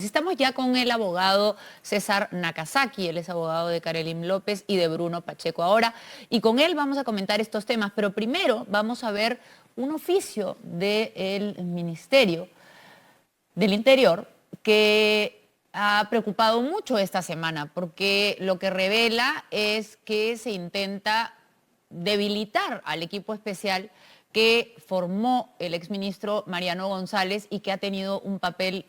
Estamos ya con el abogado César Nakazaki, él es abogado de Karelim López y de Bruno Pacheco ahora, y con él vamos a comentar estos temas, pero primero vamos a ver un oficio del Ministerio del Interior que ha preocupado mucho esta semana, porque lo que revela es que se intenta debilitar al equipo especial que formó el exministro Mariano González y que ha tenido un papel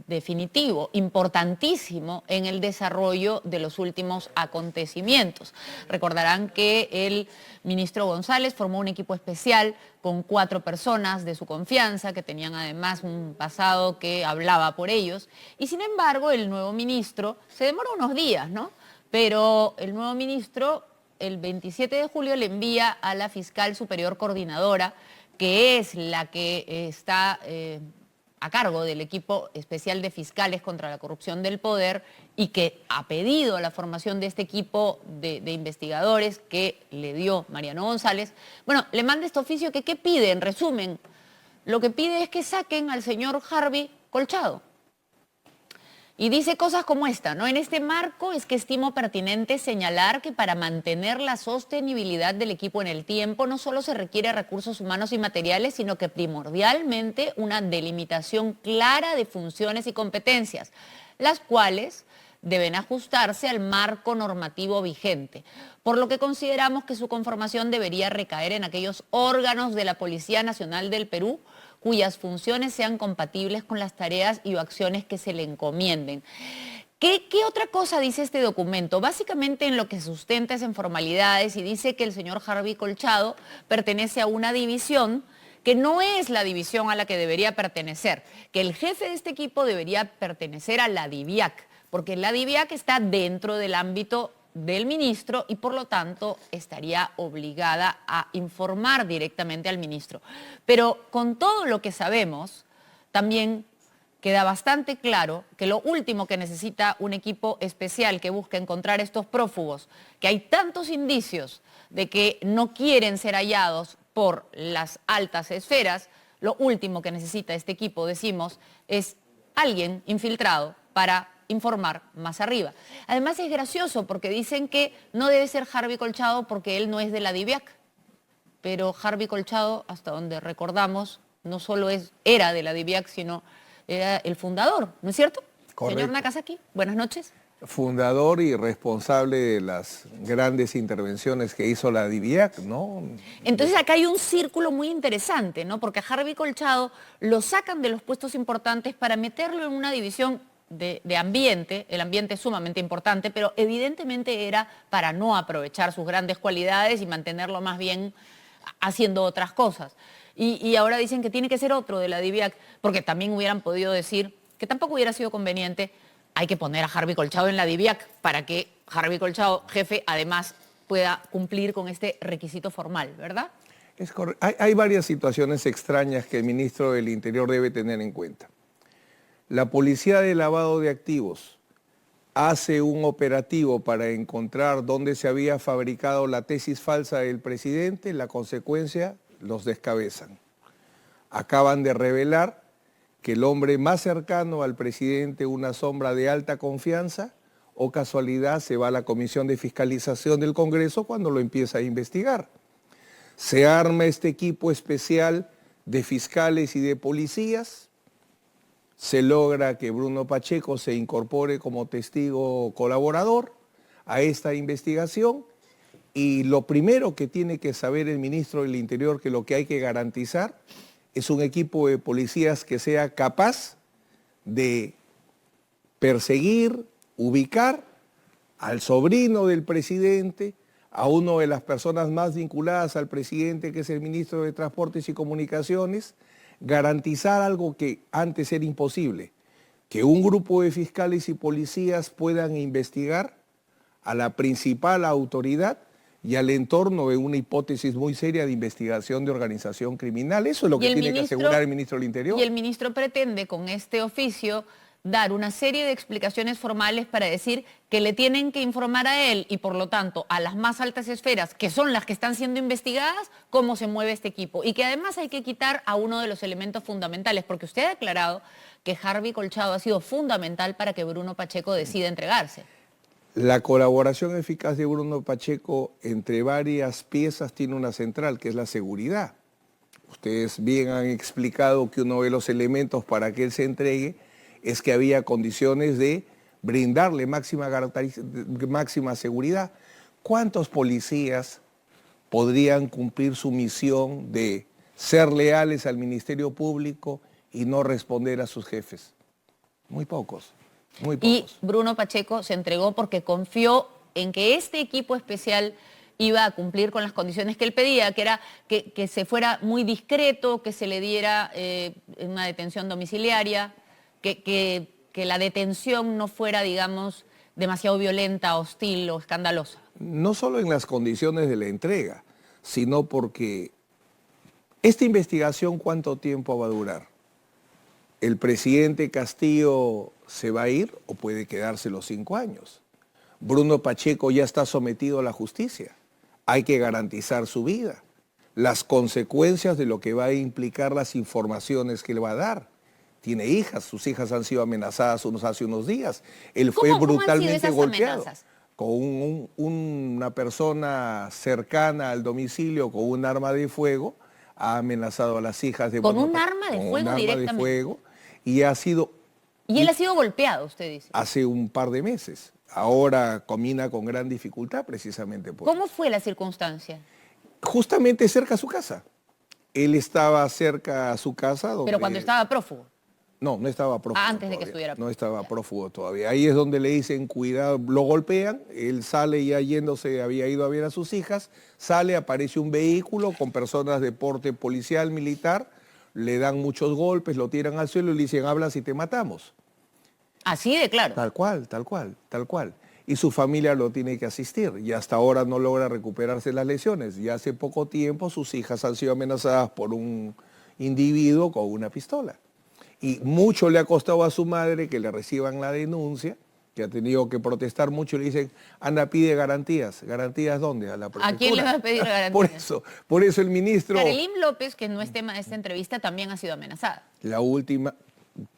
definitivo, importantísimo en el desarrollo de los últimos acontecimientos. Recordarán que el ministro González formó un equipo especial con 4 personas de su confianza que tenían además un pasado que hablaba por ellos y sin embargo el nuevo ministro se demoró unos días, ¿no? Pero el nuevo ministro el 27 de julio le envía a la fiscal superior coordinadora, que es la que está a cargo del equipo especial de fiscales contra la corrupción del poder y que ha pedido la formación de este equipo de investigadores que le dio Mariano González. Bueno, le manda este oficio que ¿qué pide? En resumen, lo que pide es que saquen al señor Harvey Colchado. Y dice cosas como esta, ¿no? En este marco es que estimo pertinente señalar que para mantener la sostenibilidad del equipo en el tiempo no solo se requiere recursos humanos y materiales, sino que primordialmente una delimitación clara de funciones y competencias, las cuales deben ajustarse al marco normativo vigente, por lo que consideramos que su conformación debería recaer en aquellos órganos de la Policía Nacional del Perú cuyas funciones sean compatibles con las tareas y acciones que se le encomienden. ¿Qué otra cosa dice este documento? Básicamente en lo que sustenta es en formalidades y dice que el señor Harvey Colchado pertenece a una división que no es la división a la que debería pertenecer, que el jefe de este equipo debería pertenecer a la DIVIAC, porque la DIVIAC está dentro del ámbito del ministro y por lo tanto estaría obligada a informar directamente al ministro. Pero con todo lo que sabemos, también queda bastante claro que lo último que necesita un equipo especial que busque encontrar estos prófugos, que hay tantos indicios de que no quieren ser hallados por las altas esferas, lo último que necesita este equipo, decimos, es alguien infiltrado para informar más arriba. Además es gracioso porque dicen que no debe ser Harvey Colchado porque él no es de la DIVIAC, pero Harvey Colchado, hasta donde recordamos, no solo era de la DIVIAC, sino era el fundador, ¿no es cierto? Correcto. Señor Nakazaki, buenas noches. Fundador y responsable de las grandes intervenciones que hizo la DIVIAC, ¿no? Entonces acá hay un círculo muy interesante, ¿no? Porque a Harvey Colchado lo sacan de los puestos importantes para meterlo en una división de ambiente. El ambiente es sumamente importante, pero evidentemente era para no aprovechar sus grandes cualidades y mantenerlo más bien haciendo otras cosas. Y ahora dicen que tiene que ser otro de la DIVIAC, porque también hubieran podido decir que tampoco hubiera sido conveniente, hay que poner a Harvey Colchado en la DIVIAC para que Harvey Colchado, jefe, además pueda cumplir con este requisito formal, ¿verdad? Es correcto. Hay varias situaciones extrañas que el ministro del Interior debe tener en cuenta. La Policía de Lavado de Activos hace un operativo para encontrar dónde se había fabricado la tesis falsa del presidente, la consecuencia, los descabezan. Acaban de revelar que el hombre más cercano al presidente, una sombra de alta confianza, o casualidad se va a la Comisión de Fiscalización del Congreso cuando lo empieza a investigar. Se arma este equipo especial de fiscales y de policías. Se logra que Bruno Pacheco se incorpore como testigo colaborador a esta investigación y lo primero que tiene que saber el ministro del Interior, que lo que hay que garantizar es un equipo de policías que sea capaz de perseguir, ubicar al sobrino del presidente, a una de las personas más vinculadas al presidente, que es el ministro de Transportes y Comunicaciones, garantizar algo que antes era imposible, que un grupo de fiscales y policías puedan investigar a la principal autoridad y al entorno de una hipótesis muy seria de investigación de organización criminal. Eso es lo que tiene que asegurar el ministro del Interior. Y el ministro pretende con este oficio dar una serie de explicaciones formales para decir que le tienen que informar a él y por lo tanto a las más altas esferas, que son las que están siendo investigadas, cómo se mueve este equipo. Y que además hay que quitar a uno de los elementos fundamentales, porque usted ha declarado que Harvey Colchado ha sido fundamental para que Bruno Pacheco decida entregarse. La colaboración eficaz de Bruno Pacheco entre varias piezas tiene una central, que es la seguridad. Ustedes bien han explicado que uno de los elementos para que él se entregue es que había condiciones de brindarle máxima seguridad. ¿Cuántos policías podrían cumplir su misión de ser leales al Ministerio Público y no responder a sus jefes? Muy pocos, muy pocos. Y Bruno Pacheco se entregó porque confió en que este equipo especial iba a cumplir con las condiciones que él pedía, que era que se fuera muy discreto, que se le diera una detención domiciliaria, que la detención no fuera, digamos, demasiado violenta, hostil o escandalosa. No solo en las condiciones de la entrega, sino porque esta investigación, ¿cuánto tiempo va a durar? ¿El presidente Castillo se va a ir o puede quedarse los 5 años? Bruno Pacheco ya está sometido a la justicia. Hay que garantizar su vida, las consecuencias de lo que va a implicar las informaciones que le va a dar. Tiene hijas, sus hijas han sido amenazadas hace unos días. Él fue brutalmente golpeado con una persona cercana al domicilio con un arma de fuego, ha amenazado a las hijas de ¿Con un arma de fuego directamente? Y ha sido... Y él ha sido golpeado, usted dice. Hace un par de meses. Ahora camina con gran dificultad precisamente por... ¿Cómo fue la circunstancia? Justamente cerca a su casa. Él estaba cerca a su casa donde... Pero cuando estaba prófugo. No, no estaba prófugo. Antes de que estuviera prófugo. No estaba prófugo todavía. Ahí es donde le dicen, cuidado, lo golpean, él sale ya yéndose, había ido a ver a sus hijas, sale, aparece un vehículo con personas de porte policial, militar, le dan muchos golpes, lo tiran al suelo y le dicen, habla si te matamos. Así de claro. Tal cual, tal cual, tal cual. Y su familia lo tiene que asistir y hasta ahora no logra recuperarse las lesiones. Y hace poco tiempo sus hijas han sido amenazadas por un individuo con una pistola. Y mucho le ha costado a su madre que le reciban la denuncia, que ha tenido que protestar mucho. Le dicen, anda, pide garantías. ¿Garantías dónde? A la prefectura. ¿A quién le va a pedir garantías? Por eso el ministro... Karelim López, que no es tema de esta entrevista, también ha sido amenazada. La última,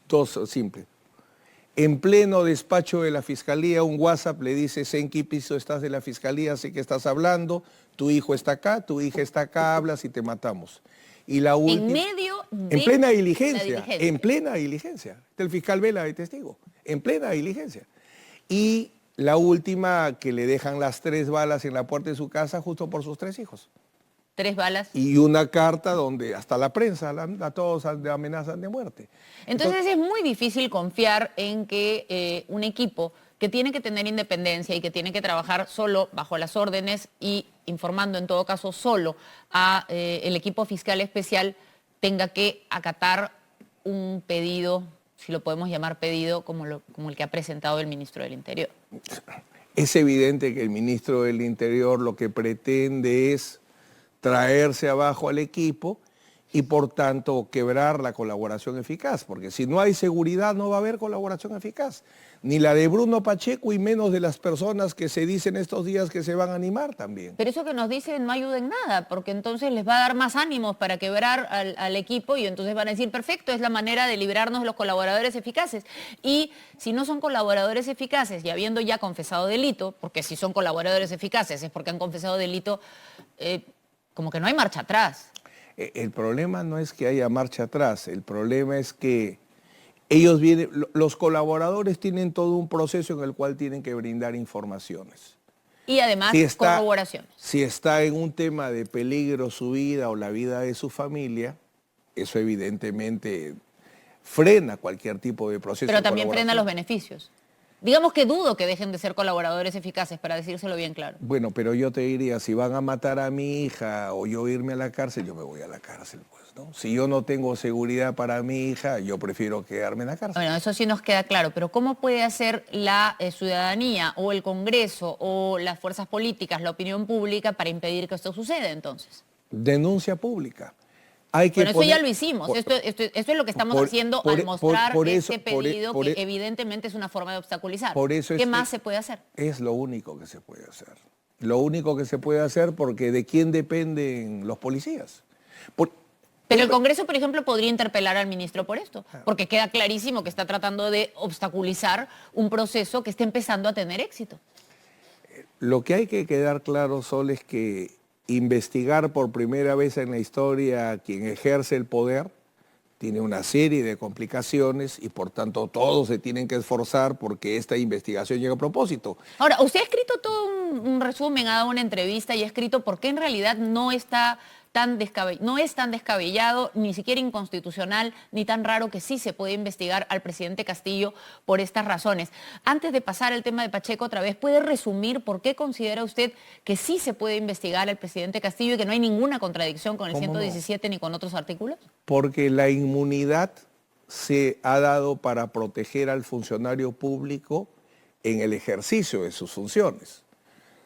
dos simples. En pleno despacho de la Fiscalía, un WhatsApp le dice, ¿en qué piso estás de la Fiscalía? Sé que estás hablando, tu hijo está acá, tu hija está acá, hablas y te matamos. Y la última, en medio de en plena diligencia, en plena diligencia. El fiscal Vela de testigo, en plena diligencia. Y la última, que le dejan las 3 balas en la puerta de su casa justo por sus 3 hijos. 3 balas. Y una carta donde hasta la prensa a todos amenazan de muerte. Entonces es muy difícil confiar en que un equipo que tiene que tener independencia y que tiene que trabajar solo bajo las órdenes y informando en todo caso solo a el equipo fiscal especial tenga que acatar un pedido, si lo podemos llamar pedido, como el que ha presentado el ministro del Interior. Es evidente que el ministro del Interior lo que pretende es traerse abajo al equipo y por tanto quebrar la colaboración eficaz, porque si no hay seguridad no va a haber colaboración eficaz, ni la de Bruno Pacheco y menos de las personas que se dicen estos días que se van a animar también. Pero eso que nos dicen no ayuda en nada, porque entonces les va a dar más ánimos para quebrar al equipo y entonces van a decir, perfecto, es la manera de librarnos de los colaboradores eficaces. Y si no son colaboradores eficaces y habiendo ya confesado delito, porque si son colaboradores eficaces es porque han confesado delito, como que no hay marcha atrás. El problema no es que haya marcha atrás, el problema es que ellos vienen, los colaboradores tienen todo un proceso en el cual tienen que brindar informaciones. Y además corroboraciones. Si está en un tema de peligro su vida o la vida de su familia, eso evidentemente frena cualquier tipo de proceso. Pero también frena los beneficios. Digamos que dudo que dejen de ser colaboradores eficaces, para decírselo bien claro. Bueno, pero yo te diría, si van a matar a mi hija o yo irme a la cárcel, yo me voy a la cárcel, pues, ¿no? Si yo no tengo seguridad para mi hija, yo prefiero quedarme en la cárcel. Bueno, eso sí nos queda claro, pero ¿cómo puede hacer la ciudadanía o el Congreso o las fuerzas políticas, la opinión pública, para impedir que esto suceda entonces? Denuncia pública. Bueno, eso ya lo hicimos. Esto es lo que estamos haciendo al mostrar este pedido que evidentemente es una forma de obstaculizar. ¿Qué más se puede hacer? Es lo único que se puede hacer. Lo único que se puede hacer porque ¿de quién dependen los policías? Pero el Congreso, por ejemplo, podría interpelar al ministro por esto, porque queda clarísimo que está tratando de obstaculizar un proceso que está empezando a tener éxito. Lo que hay que quedar claro, Sol, es que investigar por primera vez en la historia a quien ejerce el poder tiene una serie de complicaciones y por tanto todos se tienen que esforzar porque esta investigación llegue a propósito. Ahora, usted ha escrito todo un resumen, ha dado una entrevista y ha escrito por qué en realidad no es tan descabellado, ni siquiera inconstitucional, ni tan raro que sí se puede investigar al presidente Castillo por estas razones. Antes de pasar al tema de Pacheco otra vez, ¿puede resumir por qué considera usted que sí se puede investigar al presidente Castillo y que no hay ninguna contradicción con el 117 ni con otros artículos? Porque la inmunidad se ha dado para proteger al funcionario público en el ejercicio de sus funciones.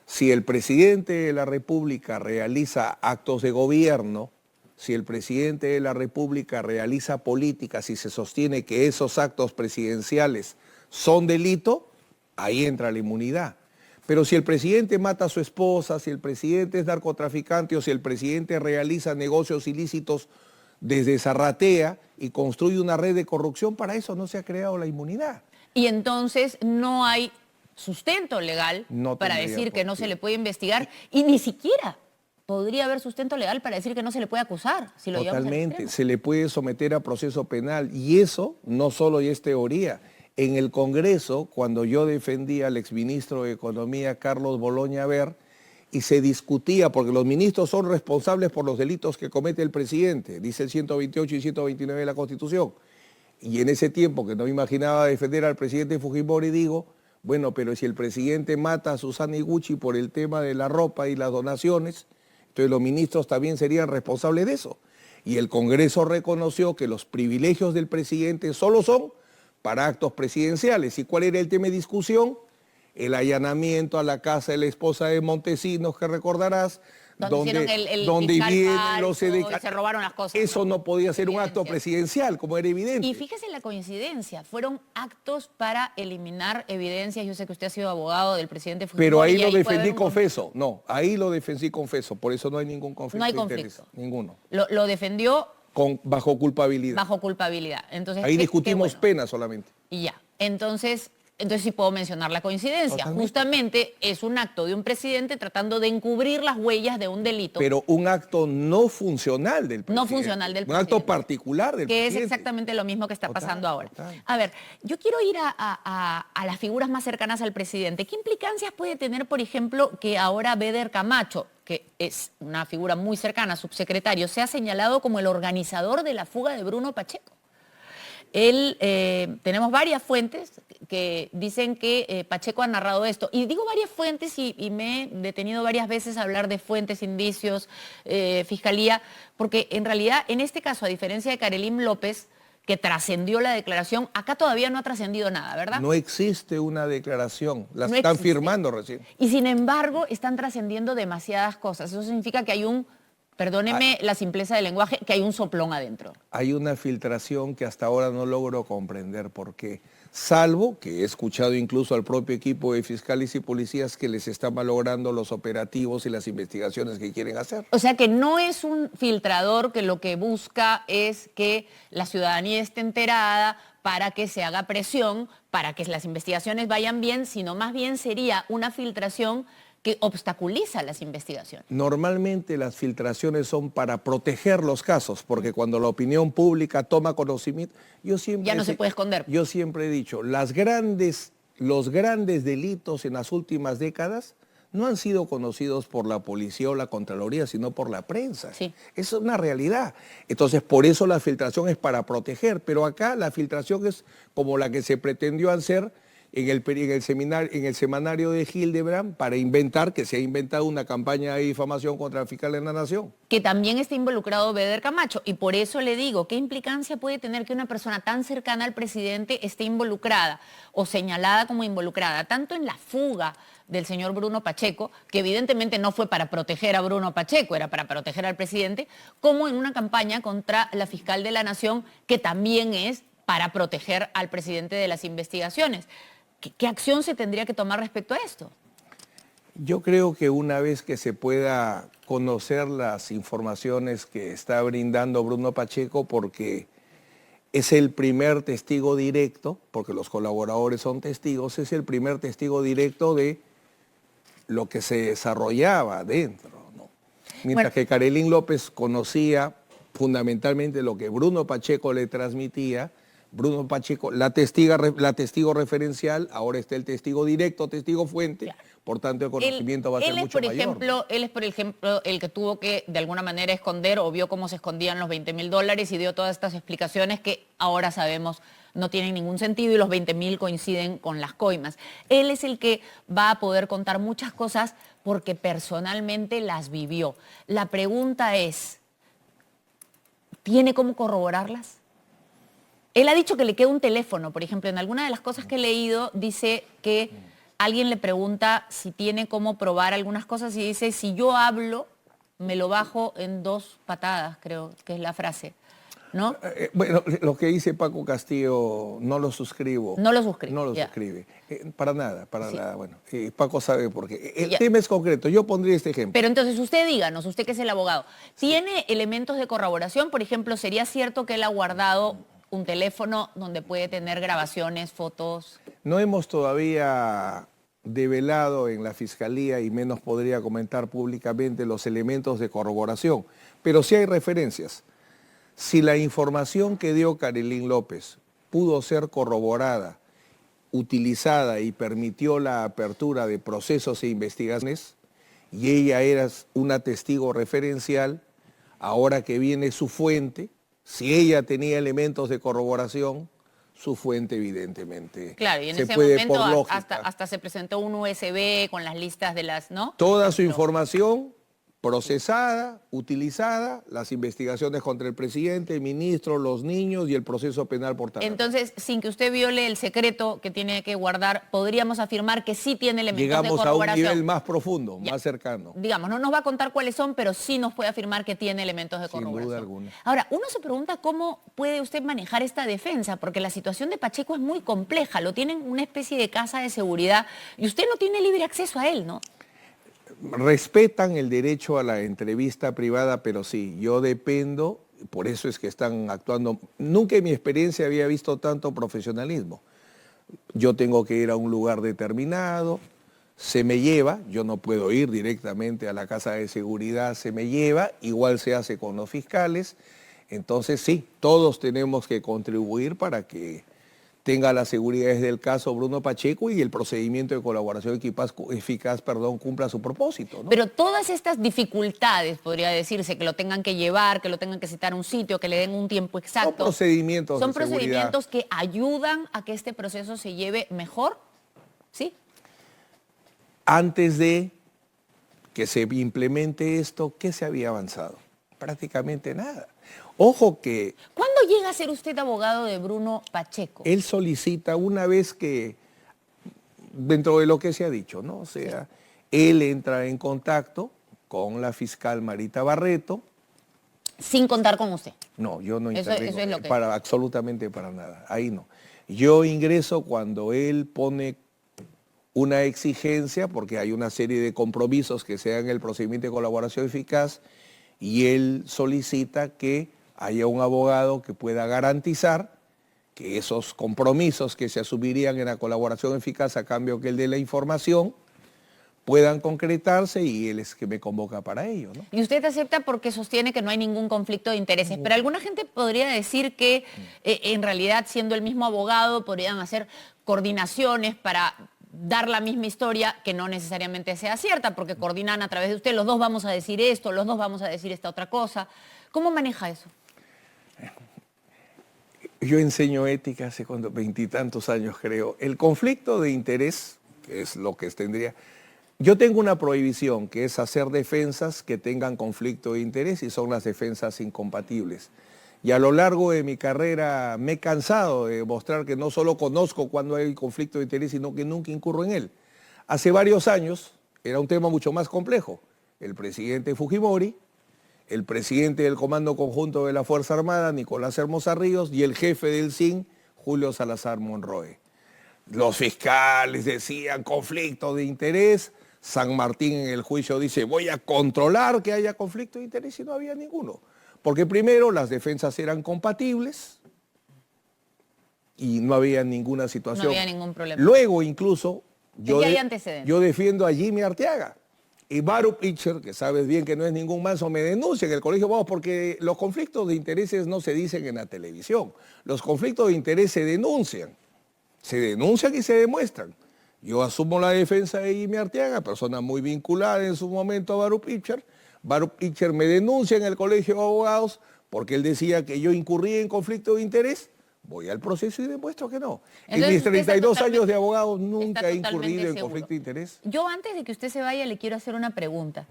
Si el presidente de la República realiza actos de gobierno, si el presidente de la República realiza políticas y se sostiene que esos actos presidenciales son delito, ahí entra la inmunidad. Pero si el presidente mata a su esposa, si el presidente es narcotraficante o si el presidente realiza negocios ilícitos desde Zarratea y construye una red de corrupción, para eso no se ha creado la inmunidad. Y entonces no hay sustento legal para decir que no se le puede investigar y ni siquiera podría haber sustento legal para decir que no se le puede acusar. Si lo Totalmente, se le puede someter a proceso penal y eso no solo ya es teoría. En el Congreso, cuando yo defendía al exministro de Economía, Carlos Boloña Ver, y se discutía, porque los ministros son responsables por los delitos que comete el presidente, dice el 128 y 129 de la Constitución. Y en ese tiempo que no me imaginaba defender al presidente Fujimori, digo, bueno, pero si el presidente mata a Susana Iguchi por el tema de la ropa y las donaciones, entonces los ministros también serían responsables de eso. Y el Congreso reconoció que los privilegios del presidente solo son para actos presidenciales. ¿Y cuál era el tema de discusión? El allanamiento a la casa de la esposa de Montesinos, que recordarás, donde vienen los y se robaron las cosas. Eso no podía ser un acto presidencial, como era evidente. Y fíjese la coincidencia, fueron actos para eliminar evidencias. Yo sé que usted ha sido abogado del presidente Fujimori. Pero ahí lo defendí confeso. No, ahí lo defendí confeso. Por eso no hay ningún conflicto. No hay conflicto. Ninguno. Lo defendió bajo culpabilidad. Bajo culpabilidad. Entonces, ahí discutimos penas solamente. Y ya. Entonces sí puedo mencionar la coincidencia. Totalmente. Justamente es un acto de un presidente tratando de encubrir las huellas de un delito. Pero un acto no funcional del presidente. No funcional del presidente. Un acto particular del presidente. Que es exactamente lo mismo que está pasando ahora. A ver, yo quiero ir a las figuras más cercanas al presidente. ¿Qué implicancias puede tener, por ejemplo, que ahora Beder Camacho, que es una figura muy cercana, subsecretario, sea señalado como el organizador de la fuga de Bruno Pacheco? Tenemos varias fuentes que dicen que Pacheco ha narrado esto. Y digo varias fuentes y me he detenido varias veces a hablar de fuentes, indicios, fiscalía, porque en realidad en este caso, a diferencia de Karelim López, que trascendió la declaración, acá todavía no ha trascendido nada, ¿verdad? No existe una declaración, la están firmando recién. Y sin embargo, están trascendiendo demasiadas cosas. Eso significa que hay perdóneme la simpleza del lenguaje, que hay un soplón adentro. Hay una filtración que hasta ahora no logro comprender por qué. Salvo que he escuchado incluso al propio equipo de fiscales y policías que les está malogrando los operativos y las investigaciones que quieren hacer. O sea que no es un filtrador que lo que busca es que la ciudadanía esté enterada para que se haga presión, para que las investigaciones vayan bien, sino más bien sería una filtración que obstaculiza las investigaciones. Normalmente las filtraciones son para proteger los casos, porque cuando la opinión pública toma conocimiento, ya no se puede esconder. Yo siempre he dicho, los grandes delitos en las últimas décadas no han sido conocidos por la policía o la Contraloría, sino por la prensa. Sí. Eso es una realidad. Entonces, por eso la filtración es para proteger, pero acá la filtración es como la que se pretendió hacer en el semanario de Hildebrand para inventar que se ha inventado una campaña de difamación contra el fiscal de la Nación. Que también está involucrado Beder Camacho. Y por eso le digo, ¿qué implicancia puede tener que una persona tan cercana al presidente esté involucrada o señalada como involucrada, tanto en la fuga del señor Bruno Pacheco, que evidentemente no fue para proteger a Bruno Pacheco, era para proteger al presidente, como en una campaña contra la fiscal de la Nación, que también es para proteger al presidente de las investigaciones? ¿Qué acción se tendría que tomar respecto a esto? Yo creo que una vez que se pueda conocer las informaciones que está brindando Bruno Pacheco, porque es el primer testigo directo, porque los colaboradores son testigos, es el primer testigo directo de lo que se desarrollaba adentro, ¿no? Mientras que Karelyn López conocía fundamentalmente lo que Bruno Pacheco le transmitía. Bruno Pacheco, la testigo referencial, ahora está el testigo directo, testigo fuente, claro. Por tanto el conocimiento va a ser mucho mayor, ¿no? Él es, por ejemplo, el que tuvo que de alguna manera esconder o vio cómo se escondían los $20.000 y dio todas estas explicaciones que ahora sabemos no tienen ningún sentido y los 20.000 coinciden con las coimas. Él es el que va a poder contar muchas cosas porque personalmente las vivió. La pregunta es, ¿tiene cómo corroborarlas? Él ha dicho que le queda un teléfono, por ejemplo, en alguna de las cosas que he leído dice que alguien le pregunta si tiene cómo probar algunas cosas y dice, si yo hablo, me lo bajo en 2 patadas, creo que es la frase, ¿no? Bueno, lo que dice Paco Castillo no lo suscribo. No lo suscribe. No lo suscribe. Para nada, para nada. Bueno, Paco sabe por qué. El tema es concreto. Yo pondría este ejemplo. Pero entonces usted díganos, usted que es el abogado, ¿tiene elementos de corroboración? Por ejemplo, ¿sería cierto que él ha guardado un teléfono donde puede tener grabaciones, fotos? No hemos todavía develado en la Fiscalía y menos podría comentar públicamente los elementos de corroboración, pero sí hay referencias. Si la información que dio Karelyn López pudo ser corroborada, utilizada y permitió la apertura de procesos e investigaciones, y ella era una testigo referencial, ahora que viene su fuente, si ella tenía elementos de corroboración, su fuente evidentemente claro, y en se ese puede momento por lógica. hasta se presentó un USB con las listas de las, ¿no? Toda su información procesada, utilizada, las investigaciones contra el presidente, el ministro, los niños y el proceso penal por tanto. Entonces, sin que usted viole el secreto que tiene que guardar, podríamos afirmar que sí tiene elementos de corroboración. Llegamos a un nivel más profundo, más cercano. Digamos, no nos va a contar cuáles son, pero sí nos puede afirmar que tiene elementos de corroboración. Sin duda alguna. Ahora, uno se pregunta cómo puede usted manejar esta defensa, porque la situación de Pacheco es muy compleja, lo tienen una especie de casa de seguridad y usted no tiene libre acceso a él, ¿no? Respetan el derecho a la entrevista privada, pero sí, yo dependo, por eso es que están actuando. Nunca en mi experiencia había visto tanto profesionalismo. Yo tengo que ir a un lugar determinado, se me lleva, yo no puedo ir directamente a la casa de seguridad, se me lleva, igual se hace con los fiscales. Entonces sí, todos tenemos que contribuir para que tenga las seguridades del caso Bruno Pacheco y el procedimiento de colaboración eficaz, cumpla su propósito, ¿no? Pero todas estas dificultades, podría decirse, que lo tengan que llevar, que lo tengan que citar a un sitio, que le den un tiempo exacto. Son procedimientos ¿Son de seguridad. procedimientos que ayudan a que este proceso se lleve mejor? ¿Sí? Antes de que se implemente esto, ¿qué se había avanzado? Prácticamente nada. Ojo que... ¿Cuándo llega a ser usted abogado de Bruno Pacheco? Él solicita una vez que, dentro de lo que se ha dicho, ¿no? O sea, él entra en contacto con la fiscal Marita Barreto. Sin contar con usted. No, yo no intervengo eso es lo que... absolutamente para nada, ahí no. Yo ingreso cuando él pone una exigencia, porque hay una serie de compromisos que se dan en el procedimiento de colaboración eficaz, y él solicita que haya un abogado que pueda garantizar que esos compromisos que se asumirían en la colaboración eficaz a cambio que él dé la información puedan concretarse y él es que me convoca para ello, ¿no? Y usted acepta porque sostiene que no hay ningún conflicto de intereses, pero alguna gente podría decir que en realidad siendo el mismo abogado podrían hacer coordinaciones para dar la misma historia que no necesariamente sea cierta, porque coordinan a través de usted, los dos vamos a decir esto, los dos vamos a decir esta otra cosa. ¿Cómo maneja eso? Yo enseño ética hace 20 y tantos años, creo. El conflicto de interés, que es lo que tendría... Yo tengo una prohibición, que es hacer defensas que tengan conflicto de interés y son las defensas incompatibles. Y a lo largo de mi carrera me he cansado de demostrar que no solo conozco cuando hay conflicto de interés, sino que nunca incurro en él. Hace varios años era un tema mucho más complejo. El presidente Fujimori, el presidente del Comando Conjunto de la Fuerza Armada, Nicolás Hermosa Ríos, y el jefe del SIN, Julio Salazar Monroe. Los fiscales decían conflicto de interés, San Martín en el juicio dice, voy a controlar que haya conflicto de interés y no había ninguno. Porque primero las defensas eran compatibles y no había ninguna situación. No había ningún problema. Luego incluso yo defiendo a Jimmy Arteaga. Y Baruch Pitcher, que sabes bien que no es ningún manso, me denuncia en el colegio de abogados porque los conflictos de intereses no se dicen en la televisión. Los conflictos de interés se denuncian y se demuestran. Yo asumo la defensa de Jimmy Arteaga, persona muy vinculada en su momento a Baruch Pitcher. Baruch Pitcher me denuncia en el colegio de abogados porque él decía que yo incurría en conflicto de interés. Voy al proceso y demuestro que no. Entonces, en mis 32 años de abogado nunca he incurrido en conflicto de interés. Yo antes de que usted se vaya le quiero hacer una pregunta.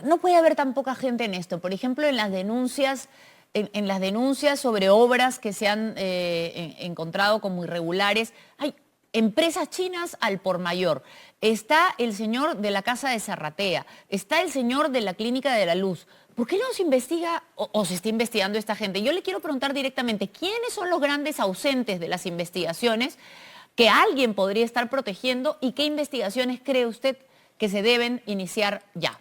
No puede haber tan poca gente en esto. Por ejemplo, en las denuncias, en las denuncias sobre obras que se han encontrado como irregulares, hay empresas chinas al por mayor. Está el señor de la Casa de Zarratea, está el señor de la Clínica de la Luz. ¿Por qué no se investiga o se está investigando esta gente? Yo le quiero preguntar directamente, ¿quiénes son los grandes ausentes de las investigaciones que alguien podría estar protegiendo y qué investigaciones cree usted que se deben iniciar ya?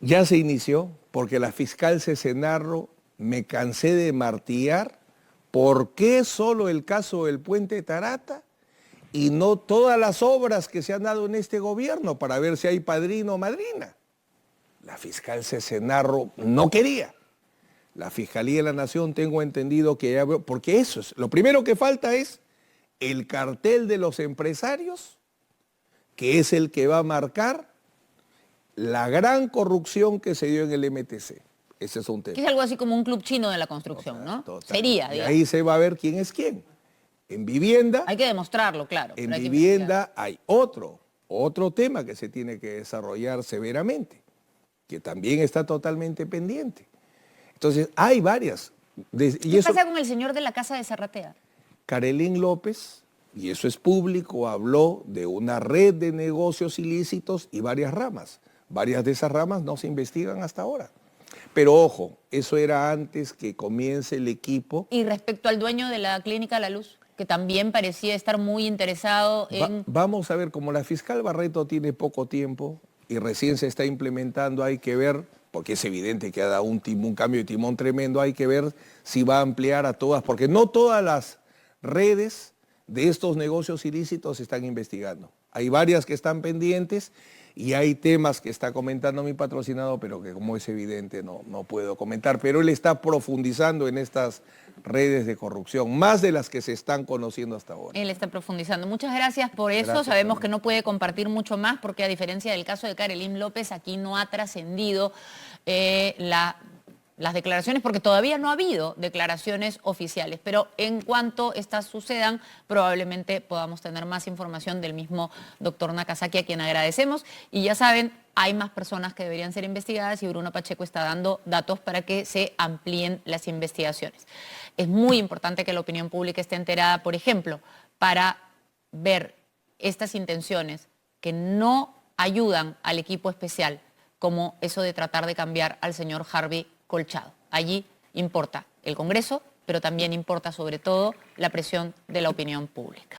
Ya se inició porque la fiscal Cesenarro me cansé de martillar. ¿Por qué solo el caso del puente Tarata y no todas las obras que se han dado en este gobierno para ver si hay padrino o madrina? La fiscal Cesenarro no quería. La Fiscalía de la Nación tengo entendido que ya, porque eso es, lo primero que falta es el cartel de los empresarios, que es el que va a marcar la gran corrupción que se dio en el MTC. Ese es un tema. Que es algo así como un club chino de la construcción, total, ¿no? Total. Sería, digamos. Y digamos. ahí se va a ver quién es quién. En vivienda... Hay que demostrarlo, claro. En vivienda hay otro tema que se tiene que desarrollar severamente, que también está totalmente pendiente. Entonces, hay varias. ¿Qué pasa con el señor de la Casa de Zarratea? Carelín López, y eso es público, habló de una red de negocios ilícitos y varias ramas. Varias de esas ramas no se investigan hasta ahora. Pero ojo, eso era antes que comience el equipo. Y respecto al dueño de la Clínica La Luz, que también parecía estar muy interesado en... Vamos a ver, como la fiscal Barreto tiene poco tiempo y recién se está implementando, hay que ver, porque es evidente que ha dado un cambio de timón tremendo, hay que ver si va a ampliar a todas, porque no todas las redes de estos negocios ilícitos se están investigando. Hay varias que están pendientes y hay temas que está comentando mi patrocinado, pero que como es evidente no puedo comentar. Pero él está profundizando en estas redes de corrupción, más de las que se están conociendo hasta ahora. Él está profundizando. Muchas gracias por eso. Gracias, sabemos que no puede compartir mucho más porque a diferencia del caso de Carelín López, aquí no ha trascendido las declaraciones, porque todavía no ha habido declaraciones oficiales, pero en cuanto estas sucedan, probablemente podamos tener más información del mismo doctor Nakazaki, a quien agradecemos. Y ya saben, hay más personas que deberían ser investigadas y Bruno Pacheco está dando datos para que se amplíen las investigaciones. Es muy importante que la opinión pública esté enterada, por ejemplo, para ver estas intenciones que no ayudan al equipo especial, como eso de tratar de cambiar al señor Harvey Colchado. Allí importa el Congreso, pero también importa sobre todo la presión de la opinión pública.